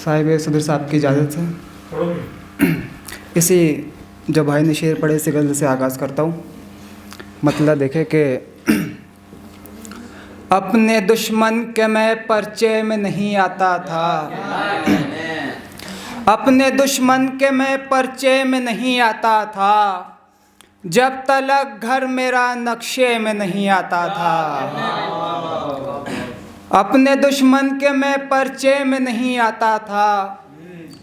साहिब सदर साहब की इजाज़त से इसी जो भाई ने शेर पढ़े इसी गज़ल से आगाज़ करता हूँ। मतलब देखे कि अपने दुश्मन के मैं पर्चे में नहीं आता था, अपने दुश्मन के मैं पर्चे में नहीं आता था, जब तलक घर मेरा नक्शे में नहीं आता था। अपने दुश्मन के मैं पर्चे में नहीं आता था,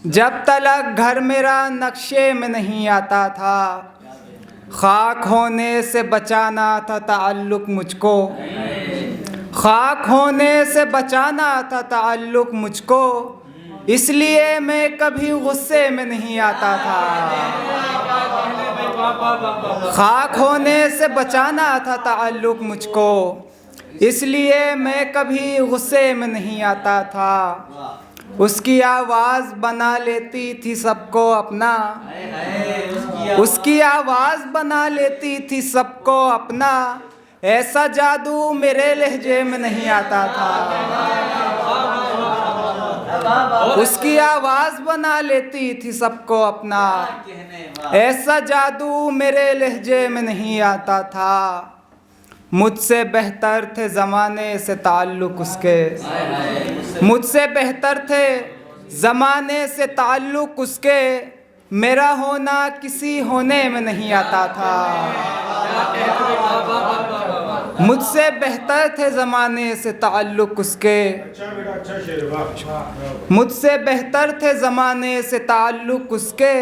जब तलक घर मेरा नक्शे में नहीं आता था। खाक होने से बचाना था ताल्लुक़ मुझको, खाक होने से बचाना था ताल्लुक़ मुझको, इसलिए मैं कभी गुस्से में नहीं आता था। खाक होने से बचाना था ताल्लुक़ मुझको, इसलिए मैं कभी गुस्से में नहीं आता था। उसकी आवाज़ बना लेती थी सबको अपना, उसकी आवाज़ बना लेती थी सबको अपना, ऐसा जादू मेरे लहजे में नहीं आता था। उसकी आवाज़ बना लेती थी सबको अपना, ऐसा जादू मेरे लहजे में नहीं आता था। मुझसे बेहतर थे ज़माने से ताल्लुक़ उसके, मुझसे बेहतर थे ज़माने से ताल्लुक़ उसके, मेरा होना किसी होने में नहीं आता था। मुझसे बेहतर थे ज़माने से ताल्लुक़ उसके, मुझसे बेहतर थे ज़माने से ताल्लुक़ उसके,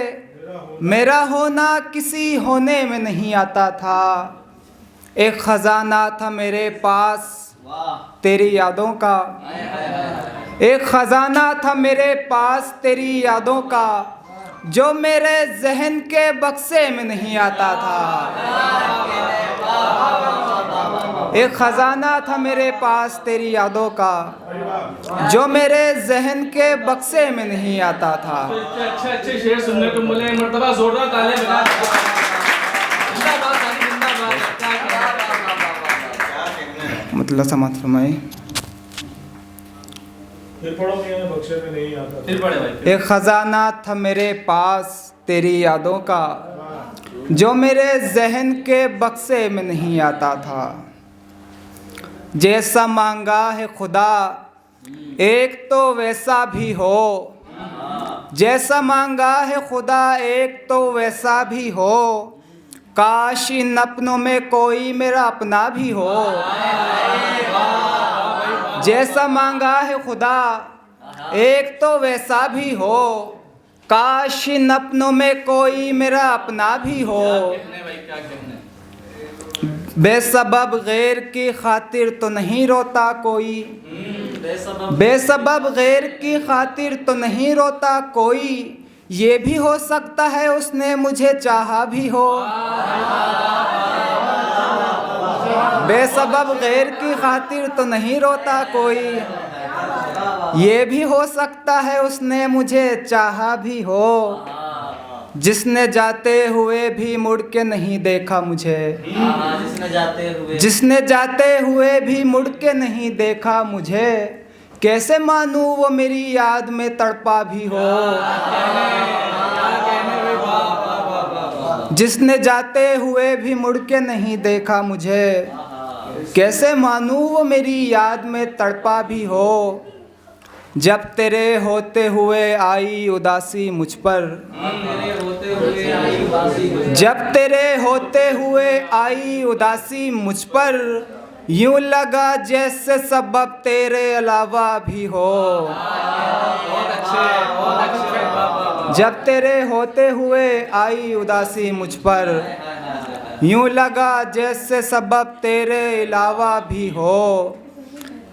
मेरा होना किसी होने में नहीं आता था। एक ख़ज़ाना था मेरे पास तेरी यादों का, एक ख़ज़ाना था मेरे पास तेरी यादों का, जो मेरे ज़हन के बक्से में नहीं आता था। एक ख़ज़ाना था मेरे पास तेरी यादों का, जो मेरे ज़हन के बक्से में नहीं आता था। अच्छे शेर सुनने को मिले, मर्तबा जोरदार तालियां बजा। मतलब समात फरमाए। एक ख़ज़ाना था मेरे पास तेरी यादों का, जो मेरे जहन के बक्से में नहीं आता था। जैसा मांगा है खुदा एक तो वैसा भी हो, जैसा मांगा है खुदा एक तो वैसा भी हो, काश इन अपनों में कोई मेरा अपना भी हो। जैसा मांगा है खुदा एक तो वैसा भी हो, काश इन अपनों में कोई मेरा अपना भी हो। बेसबब गैर की खातिर तो नहीं रोता कोई, बेसबब गैर की खातिर तो नहीं रोता कोई, ये भी हो सकता है उसने मुझे चाहा भी हो। बेसबब गैर की खातिर तो नहीं रोता कोई, ये भी हो सकता है उसने मुझे चाहा भी हो। जिसने जाते हुए भी मुड़ के नहीं देखा मुझे, जिसने जाते हुए भी मुड़ के नहीं देखा मुझे, कैसे मानूं वो मेरी याद में तड़पा भी हो। जिसने जाते हुए भी मुड़ के नहीं देखा मुझे, कैसे मानूं वो मेरी याद में तड़पा भी हो। जब तेरे होते हुए आई उदासी मुझ पर, जब तेरे होते हुए आई उदासी मुझ पर, यूं लगा जैसे सबब तेरे अलावा भी हो। जब तेरे होते हुए आई उदासी मुझ पर, यूं लगा जैसे सबब तेरे अलावा भी हो।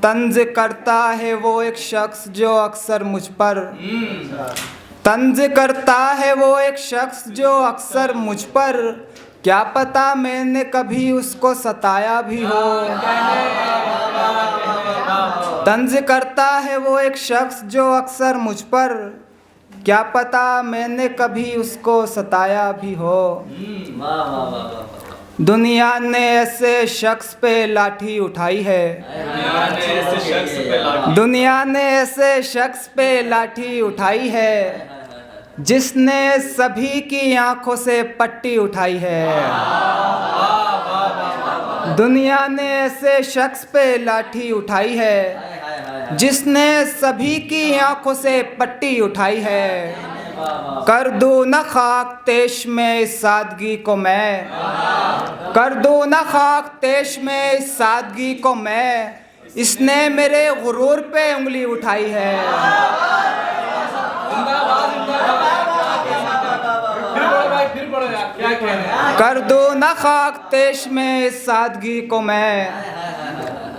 तंज करता है वो एक शख्स जो अक्सर मुझ पर, तंज करता है वो एक शख्स जो अक्सर मुझ पर, क्या पता मैंने कभी उसको सताया भी हो। तंज करता है वो एक शख्स जो अक्सर मुझ पर, क्या पता मैंने कभी उसको सताया भी हो। दुनिया ने ऐसे शख्स पे लाठी उठाई है, दुनिया ने ऐसे शख्स पे लाठी, दुनिया ने ऐसे शख्स पे लाठी उठाई है जिसने सभी की आंखों से पट्टी उठाई है। दुनिया ने ऐसे शख्स पे लाठी उठाई है जिसने सभी की आंखों से पट्टी उठाई है। कर दूं न खाक तेश में इस सादगी को मैं, कर दूं न खाक तेश में इस सादगी को मैं, इसने मेरे गुरूर पे उंगली उठाई है। फिर पढ़ो यार, क्या कह रहे हैं? कर दूं न खाक तेश में इस सादगी को मैं,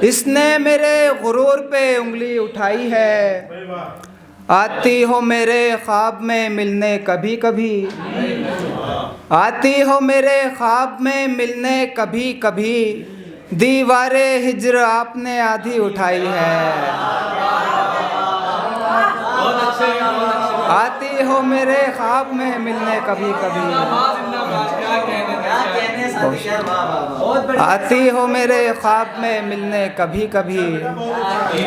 इसने मेरे गुरूर पे उंगली उठाई है। आती हो मेरे ख्वाब में मिलने कभी कभी, आती हो मेरे ख्वाब में मिलने कभी कभी, दीवारे हिज्र आपने आधी उठाई है। बहुत अच्छे, बहुत अच्छे। आती हो मेरे ख्वाब में मिलने कभी कभी, जिंदाबाद, जिंदाबाद। क्या कहने आती हो मेरे ख्वाब में मिलने कभी कभी।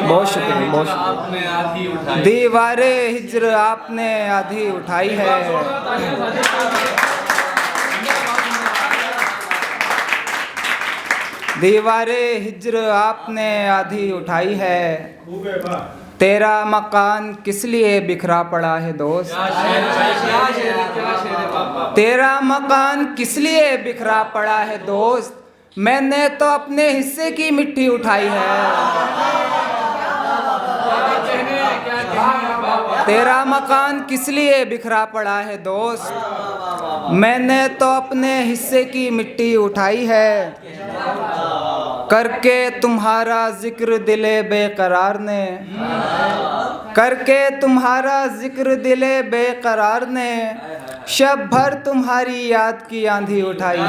बहुत शुक्रिया, बहुत शुक्रिया। आपने आधी उठाई, दीवारे हिज्र आपने आधी उठाई है। दीवारे हिज्र आपने आधी उठाई है। तेरा मकान किस लिए बिखरा पड़ा है दोस्त, क्या शेर है, क्या शेर है, क्या शेर है बाबा। तेरा मकान किस लिए बिखरा पड़ा है दोस्त, मैंने तो अपने हिस्से की मिट्टी उठाई है। क्या कहने बाबा। तेरा मकान किस लिए बिखरा पड़ा है दोस्त, मैंने तो अपने हिस्से की मिट्टी उठाई है। करके तुम्हारा जिक्र दिले बेकरार ने, करके तुम्हारा जिक्र दिले बेकरार ने, शब भर तुम्हारी याद की आंधी उठाई है।